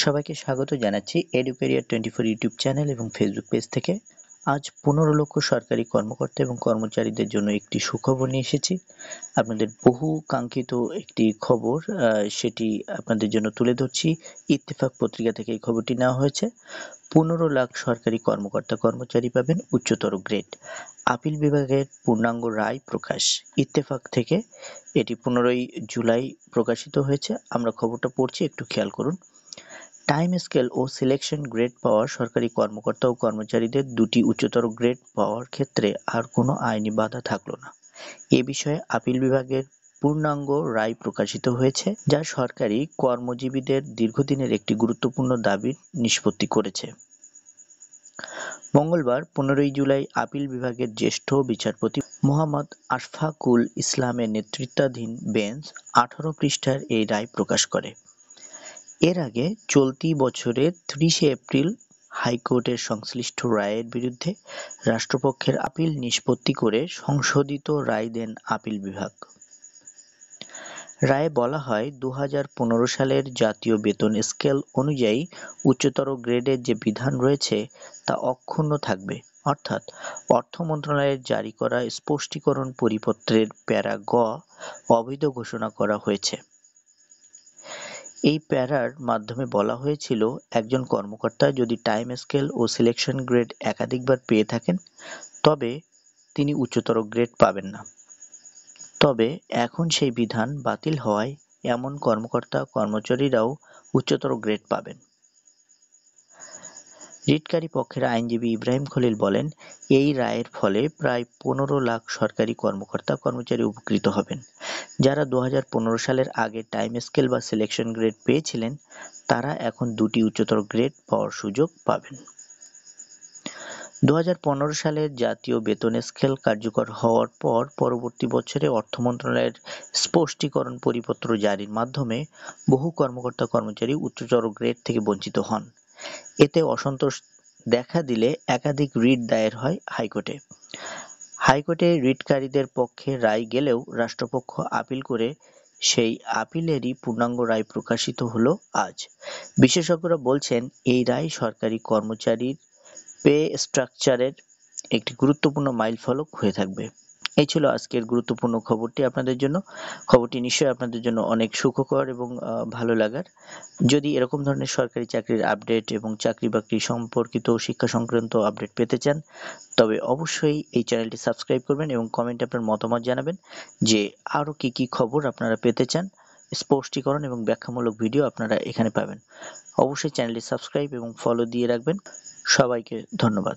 সবাইকে স্বাগত জানাচ্ছি এডুকেরিয়ার 24 ইউটিউব চ্যানেল এবং ফেসবুক পেজ থেকে। আজ 15 লক্ষ সরকারি কর্মকর্তা এবং কর্মচারীদের জন্য একটি সুখবর নিয়ে এসেছি। আপনাদের বহু কাঙ্ক্ষিত একটি খবর, সেটি আপনাদের জন্য তুলে ধরছি। ইত্তেফাক পত্রিকা থেকে এই খবরটি নেওয়া হয়েছে। 15 লাখ সরকারি কর্মকর্তা কর্মচারী পাবেন উচ্চতর গ্রেড। আপিল বিভাগের পূর্ণাঙ্গ রায় প্রকাশ। ইত্তেফাক থেকে এটি 15ই জুলাই প্রকাশিত হয়েছে। আমরা খবরটা পড়ছি, একটু খেয়াল করুন। টাইম স্কেল ও সিলেকশন গ্রেড পাওয়া সরকারি কর্মকর্তা ও কর্মচারীদের দুটি উচ্চতর গ্রেড পাওয়ার ক্ষেত্রে আর কোনো আইনি বাধা থাকলো না। এ বিষয়ে আপিল বিভাগের পূর্ণাঙ্গ রায় প্রকাশিত হয়েছে, যা সরকারি কর্মজীবীদের দীর্ঘদিনের একটি গুরুত্বপূর্ণ দাবির নিষ্পত্তি করেছে। মঙ্গলবার 15ই জুলাই আপিল বিভাগের জ্যেষ্ঠ বিচারপতি মোহাম্মদ আশফাকুল ইসলামের নেতৃত্বাধীন বেঞ্চ 18 পৃষ্ঠার এই রায় প্রকাশ করে। এর আগে চলতি বছরের 30শে এপ্রিল হাইকোর্টের সংশ্লিষ্ট রায়ের বিরুদ্ধে রাষ্ট্রপক্ষের আপিল নিষ্পত্তি করে সংশোধিত রায় দেন আপিল বিভাগ। রায়ে বলা হয়, 2015 সালের জাতীয় বেতন স্কেল অনুযায়ী উচ্চতর গ্রেডের যে বিধান রয়েছে তা অক্ষুণ্ণ থাকবে। অর্থাৎ অর্থ মন্ত্রণালয়ের জারি করা স্পষ্টীকরণ পরিপত্রের প্যারা গ অবৈধ ঘোষণা করা হয়েছে। এই প্যারার মাধ্যমে বলা হয়েছিল, একজন কর্মকর্তা যদি টাইম স্কেল ও সিলেকশন গ্রেড একাধিকবার পেয়ে থাকেন তবে তিনি উচ্চতর গ্রেড পাবেন না। তবে এখন সেই বিধান বাতিল হওয়ায় এমন কর্মকর্তা কর্মচারীরাও উচ্চতর গ্রেড পাবেন। রিটকারী পক্ষের আইনজীবী ইব্রাহিম খলিল বলেন, এই রায়ের ফলে প্রায় 15 লাখ সরকারি কর্মকর্তা কর্মচারী উপকৃত হবেন। যারা 2015 সালের আগে টাইম স্কেল বা সিলেকশন গ্রেড পেয়েছিলেন তারা এখন দুটি উচ্চতর গ্রেড পাওয়ার সুযোগ পাবেন। 2015 সালের জাতীয় বেতন স্কেল কার্যকর হওয়ার পর পরবর্তী বছরে অর্থ মন্ত্রণালয়ের স্পষ্টীকরণ পরিপত্র জারির মাধ্যমে বহু কর্মকর্তা কর্মচারী উচ্চতর গ্রেড থেকে বঞ্চিত হন। এতে অসন্তোষ দেখা দিলে একাধিক রিট দায়ের হয় হাইকোর্টে। হাইকোর্টে রিটকারীদের পক্ষে রায় গেলেও রাষ্ট্রপক্ষ আপিল করে সেই আপিলেরই পূর্ণাঙ্গ রায় প্রকাশিত হলো আজ। বিশেষজ্ঞরা বলছেন, এই রায় সরকারি কর্মচারীর পে স্ট্রাকচারের একটি গুরুত্বপূর্ণ মাইলফলক হয়ে থাকবে। এই ছিল আজকের গুরুত্বপূর্ণ খবরটি আপনাদের জন্য। খবরটি নিশ্চয়ই আপনাদের জন্য অনেক সুখকর এবং ভালো লাগার। যদি এরকম ধরনের সরকারি চাকরির আপডেট এবং চাকরি বাকরি সম্পর্কিত শিক্ষা সংক্রান্ত আপডেট পেতে চান তবে অবশ্যই এই চ্যানেলটি সাবস্ক্রাইব করবেন এবং কমেন্টে আপনার মতামত জানাবেন যে আরও কি খবর আপনারা পেতে চান। স্পষ্টীকরণ এবং ব্যাখ্যামূলক ভিডিও আপনারা এখানে পাবেন। অবশ্যই চ্যানেলটি সাবস্ক্রাইব এবং ফলো দিয়ে রাখবেন। সবাইকে ধন্যবাদ।